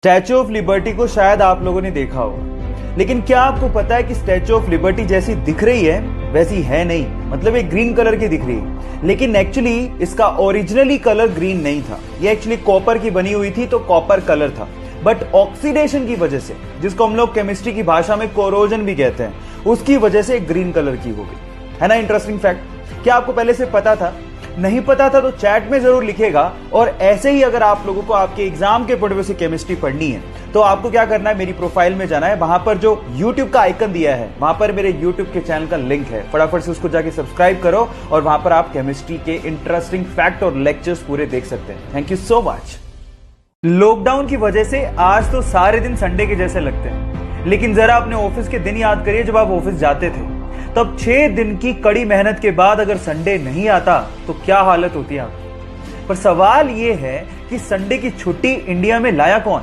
Statue of liberty को शायद आप लोगों ने देखा होगा, लेकिन क्या आपको पता है कि स्टैचू ऑफ लिबर्टी जैसी दिख रही है वैसी है नहीं। मतलब ये ग्रीन कलर की दिख रही है, लेकिन एक्चुअली इसका ओरिजिनली कलर ग्रीन नहीं था। ये एक्चुअली कॉपर की बनी हुई थी, तो कॉपर कलर था, बट ऑक्सीडेशन की वजह से, जिसको हम लोग केमिस्ट्री की भाषा में कोरोजन भी कहते हैं, उसकी वजह से ग्रीन कलर की हो गई। है ना इंटरेस्टिंग फैक्ट। क्या आपको पहले से पता था? नहीं पता था तो चैट में जरूर लिखेगा। और ऐसे ही अगर आप लोगों को आपके एग्जाम के पढ़वे से केमिस्ट्री पढ़नी है तो आपको क्या करना है, मेरी प्रोफाइल में जाना है। वहां पर जो YouTube का आइकन दिया है, वहां पर मेरे YouTube के चैनल का लिंक है, फटाफट से उसको जाके सब्सक्राइब करो और वहां पर आप केमिस्ट्री के इंटरेस्टिंग फैक्ट और लेक्चर्स पूरे देख सकते हैं। Thank you so much. Lockdown की वजह से आज तो सारे दिन संडे के जैसे लगते हैं, लेकिन जरा अपने ऑफिस के दिन याद करिए जब आप ऑफिस जाते थे। तब 6 दिन की कड़ी मेहनत के बाद अगर संडे नहीं आता तो क्या हालत होती है आपकी। पर सवाल यह है कि संडे की छुट्टी इंडिया में लाया कौन?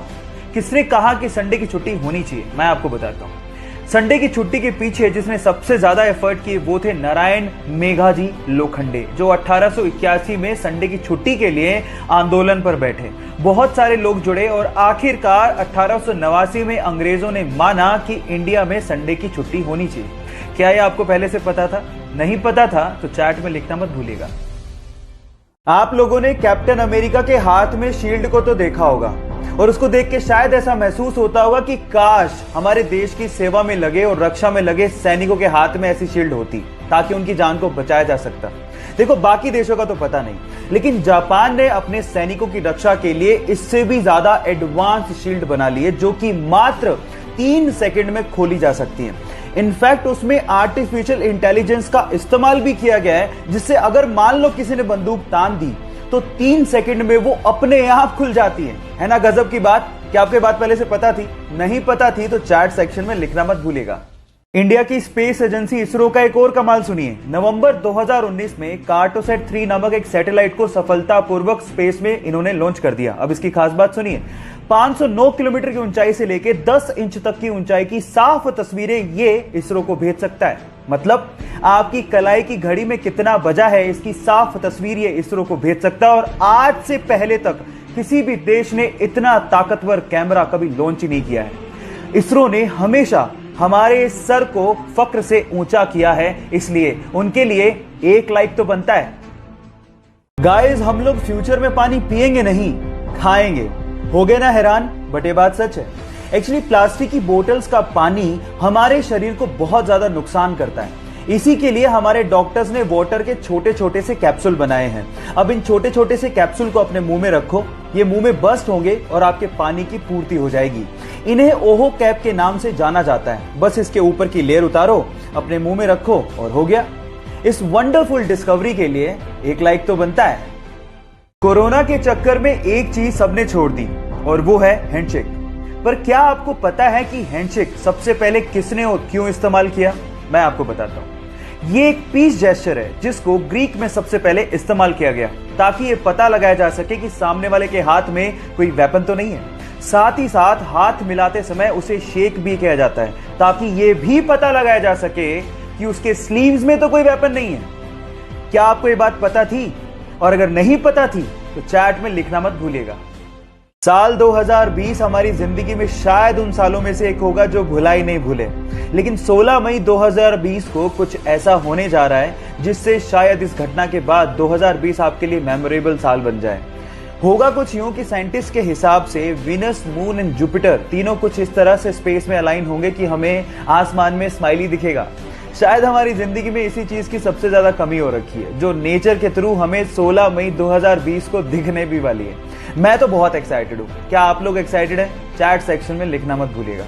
किसने कहा कि संडे की छुट्टी होनी चाहिए? मैं आपको बताता हूं। संडे की छुट्टी के पीछे जिसने सबसे ज्यादा एफर्ट किए वो थे नारायण मेघाजी लोखंडे, जो 1881 में संडे की छुट्टी के लिए आंदोलन पर बैठे। बहुत सारे लोग जुड़े और आखिरकार 1889 में अंग्रेजों ने माना कि इंडिया में संडे की छुट्टी होनी चाहिए। क्या ये आपको पहले से पता था? नहीं पता था तो चैट में लिखना मत भूलिएगा। आप लोगों ने कैप्टन अमेरिका के हाथ में शील्ड को तो देखा होगा और उसको देख के शायद ऐसा महसूस होता होगा कि काश हमारे देश की सेवा में लगे और रक्षा में लगे सैनिकों के हाथ में ऐसी शील्ड होती ताकि उनकी जान को बचाया जा सकता। देखो, बाकी देशों का तो पता नहीं, लेकिन जापान ने अपने सैनिकों की रक्षा के लिए इससे भी ज्यादा एडवांस शील्ड बना ली है, जो कि मात्र 3 सेकंड में खोली जा सकती है। इनफैक्ट उसमें आर्टिफिशियल इंटेलिजेंस का इस्तेमाल भी किया गया है, जिससे अगर मान लो किसी ने बंदूक तान दी तो 3 सेकंड में वो अपने आप खुल जाती है ना गजब की बात। क्या आपको बात पहले से पता थी? नहीं पता थी तो चैट सेक्शन में लिखना मत भूलिएगा। इंडिया की स्पेस एजेंसी इसरो का एक और कमाल सुनिए। नवंबर 2019 में कार्टोसैट 3 नामक एक सैटेलाइट को सफलतापूर्वक स्पेस में इन्होंने लॉन्च कर दिया। अब इसकी खास बात सुनिए। 509 किलोमीटर की ऊंचाई से लेकर 10 इंच तक की ऊंचाई की साफ तस्वीरें ये इसरो को भेज सकता है। मतलब आपकी कलाई की घड़ी में कितना बजा है, इसकी साफ तस्वीर ये इसरो को भेज सकता है। और आज से पहले तक किसी भी देश ने इतना ताकतवर कैमरा कभी लॉन्च नहीं किया है। इसरो ने हमेशा हमारे सर को फक्र से ऊंचा किया है, इसलिए उनके लिए एक लाइक तो बनता है। गाइस, हम लोग फ्यूचर में पानी पिएंगे नहीं, खाएंगे। हो गए ना हैरान? बट ये बात सच है। एक्चुअली प्लास्टिक की बोतल्स का पानी हमारे शरीर को बहुत ज्यादा नुकसान करता है। इसी के लिए हमारे डॉक्टर्स ने वाटर के छोटे छोटे से कैप्सूल बनाए हैं। अब इन छोटे छोटे से कैप्सूल को अपने मुंह में रखो, ये मुंह में बस्ट होंगे और आपके पानी की पूर्ति हो जाएगी। इन्हें ओहो कैप के नाम से जाना जाता है। बस इसके ऊपर की लेयर उतारो, अपने मुंह में रखो और हो गया। इस वंडरफुल डिस्कवरी के लिए एक लाइक तो बनता है। कोरोना के चक्कर में एक चीज सबने छोड़ दी और वो है हैंडशेक। पर क्या आपको पता है कि हैंडशेक सबसे पहले किसने और क्यों इस्तेमाल किया? मैं आपको बताता हूं। ये एक पीस जेस्चर है जिसको ग्रीक में सबसे पहले इस्तेमाल किया गया ताकि ये पता लगाया जा सके कि सामने वाले के हाथ में कोई वेपन तो नहीं है। साथ ही साथ हाथ मिलाते समय उसे शेक भी किया जाता है ताकि ये भी पता लगाया जा सके कि उसके स्लीव्स में तो कोई वेपन नहीं है। क्या आपको ये बात पता थी? और अगर नहीं पता थी तो चैट में लिखना मत भूलिएगा। साल 2020 हमारी जिंदगी में शायद उन सालों में से एक होगा जो भुला ही नहीं भूले। लेकिन 16 मई 2020 को कुछ ऐसा होने जा रहा है जिससे शायद इस घटना के बाद 2020 आपके लिए मेमोरेबल साल बन जाए। होगा कुछ यूं कि साइंटिस्ट के हिसाब से वीनस, मून एंड जुपिटर तीनों कुछ इस तरह से स्पेस में अलाइन होंगे कि हमें आसमान में स्माइली दिखेगा। शायद हमारी जिंदगी में इसी चीज की सबसे ज्यादा कमी हो रखी है, जो नेचर के थ्रू हमें 16 मई 2020 को दिखने भी वाली है। मैं तो बहुत एक्साइटेड हूं। क्या आप लोग एक्साइटेड हैं? चैट सेक्शन में लिखना मत भूलिएगा।